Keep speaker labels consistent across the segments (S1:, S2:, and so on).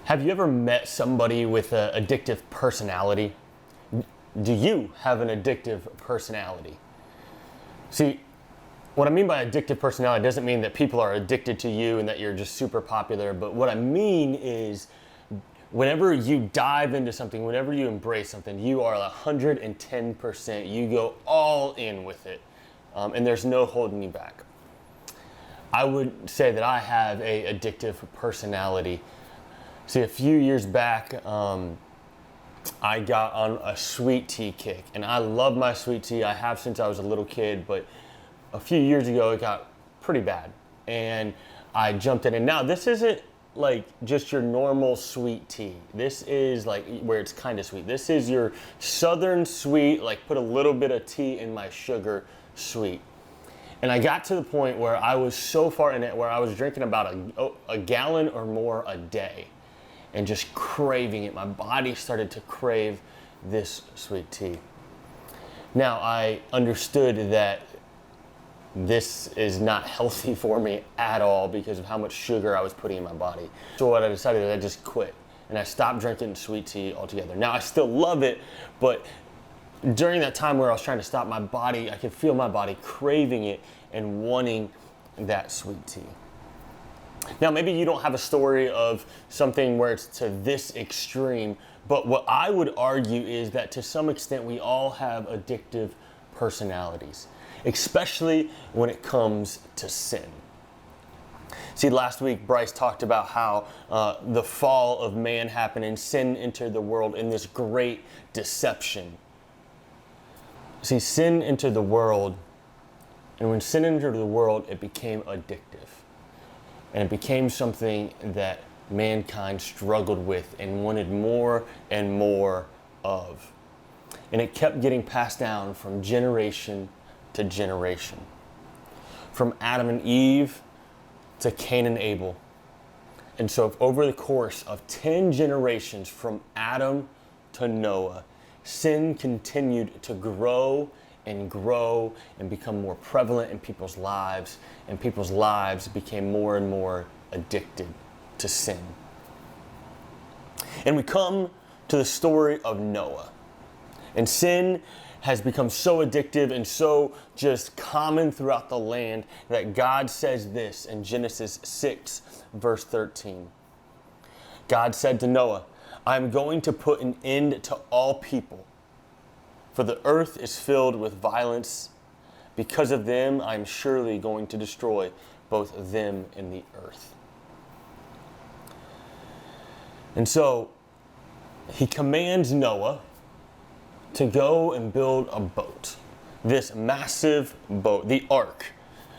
S1: Have you ever met somebody with an addictive personality? Do you have an addictive personality? See, what I mean by addictive personality doesn't mean that people are addicted to you and that you're just super popular, but what I mean is whenever you dive into something, whenever you embrace something, you are 110%. You go all in with it, and there's no holding you back. I would say that I have a addictive personality. See, a few years back, I got on a sweet tea kick, and I love my sweet tea. I have since I was a little kid, but a few years ago it got pretty bad, and I jumped in. And now this isn't like just your normal sweet tea. This is like where it's kind of sweet. This is your southern sweet, like put a little bit of tea in my sugar sweet. And I got to the point where I was so far in it where I was drinking about a gallon or more a day and just craving it. My body started to crave this sweet tea. Now I understood that this is not healthy for me at all because of how much sugar I was putting in my body. So what I decided is I just quit and I stopped drinking sweet tea altogether. Now I still love it, but during that time where I was trying to stop my body, I could feel my body craving it and wanting that sweet tea. Now, maybe you don't have a story of something where it's to this extreme, but what I would argue is that to some extent we all have addictive personalities, especially when it comes to sin. See, last week Bryce talked about how the fall of man happened and sin entered the world in this great deception. See, sin entered the world, and when sin entered the world, it became addictive. And it became something that mankind struggled with and wanted more and more of. And it kept getting passed down from generation to generation. From Adam and Eve to Cain and Abel. And so over the course of 10 generations from Adam to Noah, sin continued to grow and become more prevalent in people's lives, and people's lives became more and more addicted to sin. And we come to the story of Noah. And sin has become so addictive and so just common throughout the land that God says this in Genesis 6, verse 13. God said to Noah, "I am going to put an end to all people, for the earth is filled with violence. Because of them, I am surely going to destroy both them and the earth." And so he commands Noah to go and build a boat, this massive boat, the ark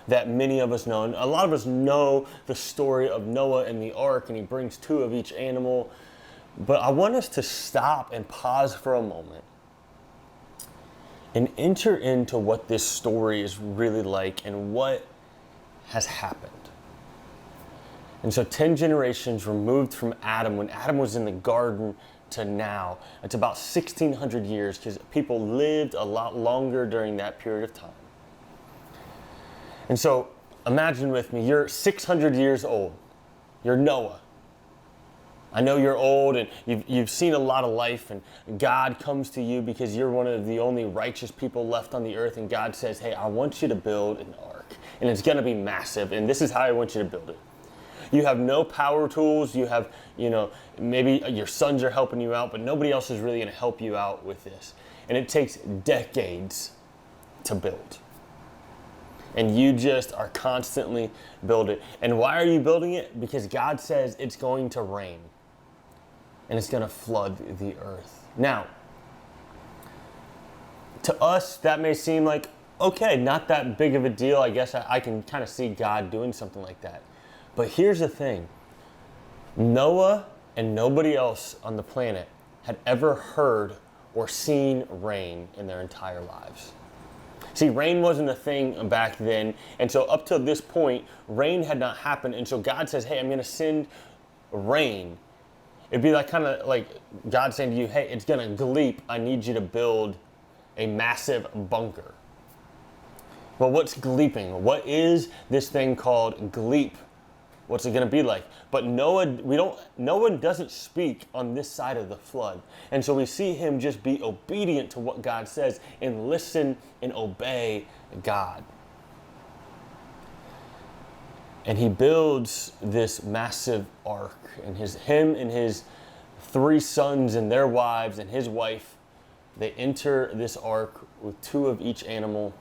S1: that many of us know. And a lot of us know the story of Noah and the ark, and he brings two of each animal. But I want us to stop and pause for a moment and enter into what this story is really like and what has happened. And so 10 generations removed from Adam, when Adam was in the garden, to now, it's about 1,600 years, because people lived a lot longer during that period of time. And so imagine with me, you're 600 years old. You're Noah. I know you're old and you've seen a lot of life, and God comes to you because you're one of the only righteous people left on the earth, and God says, "Hey, I want you to build an ark, and it's going to be massive, and this is how I want you to build it." You have no power tools. You have, maybe your sons are helping you out, but nobody else is really going to help you out with this. And it takes decades to build. And you just are constantly building. And why are you building it? Because God says it's going to rain. And it's going to flood the earth. Now, to us, that may seem like, okay, not that big of a deal. I guess I can kind of see God doing something like that. But here's the thing. Noah and nobody else on the planet had ever heard or seen rain in their entire lives. See, rain wasn't a thing back then. And so up to this point, rain had not happened. And so God says, "Hey, I'm going to send rain." It'd be like kind of like God saying to you, "Hey, it's going to gleep. I need you to build a massive bunker." Well, what's gleeping? What is this thing called gleep? What's it going to be like? But Noah doesn't speak on this side of the flood. And so we see him just be obedient to what God says and listen and obey God. And he builds this massive ark, and him and his 3 sons and their wives and his wife, they enter this ark with 2 of each animal.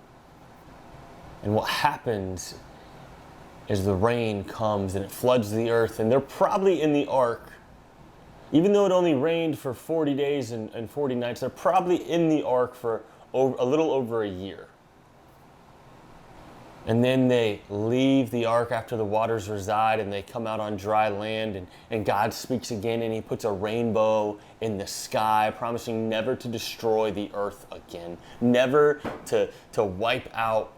S1: And what happens is the rain comes and it floods the earth, and they're probably in the ark, even though it only rained for 40 days and 40 nights, they're probably in the ark for a little over a year. And then they leave the ark after the waters reside, and they come out on dry land, and God speaks again, and he puts a rainbow in the sky, promising never to destroy the earth again, never to wipe out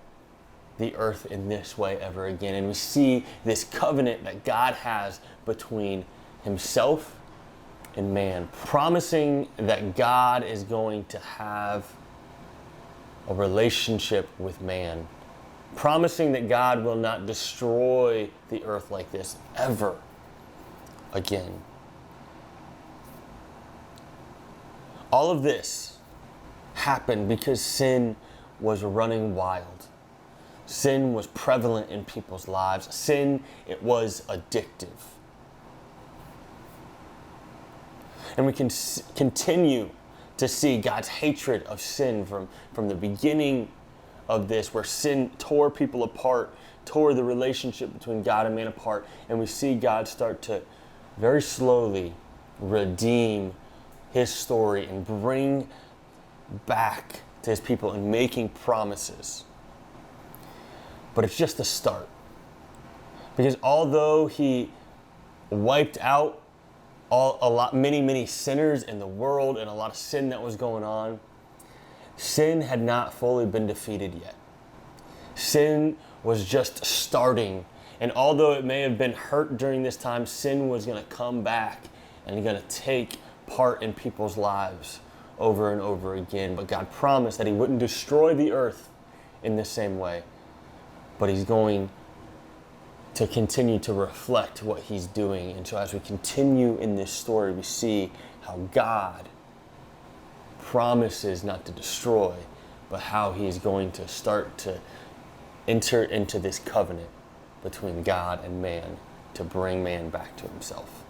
S1: the earth in this way ever again. And we see this covenant that God has between himself and man, promising that God is going to have a relationship with man, promising that God will not destroy the earth like this ever again. All of this happened because sin was running wild. Sin was prevalent in people's lives. Sin, it was addictive. And we can continue to see God's hatred of sin from the beginning of this, where sin tore people apart, tore the relationship between God and man apart. And we see God start to very slowly redeem his story and bring back to his people and making promises. But it's just the start. Because although he wiped out many sinners in the world and a lot of sin that was going on, sin had not fully been defeated yet. Sin was just starting. And although it may have been hurt during this time, sin was going to come back and going to take part in people's lives over and over again. But God promised that he wouldn't destroy the earth in the same way, but he's going to continue to reflect what he's doing. And so as we continue in this story, we see how God promises not to destroy, but how he is going to start to enter into this covenant between God and man to bring man back to himself.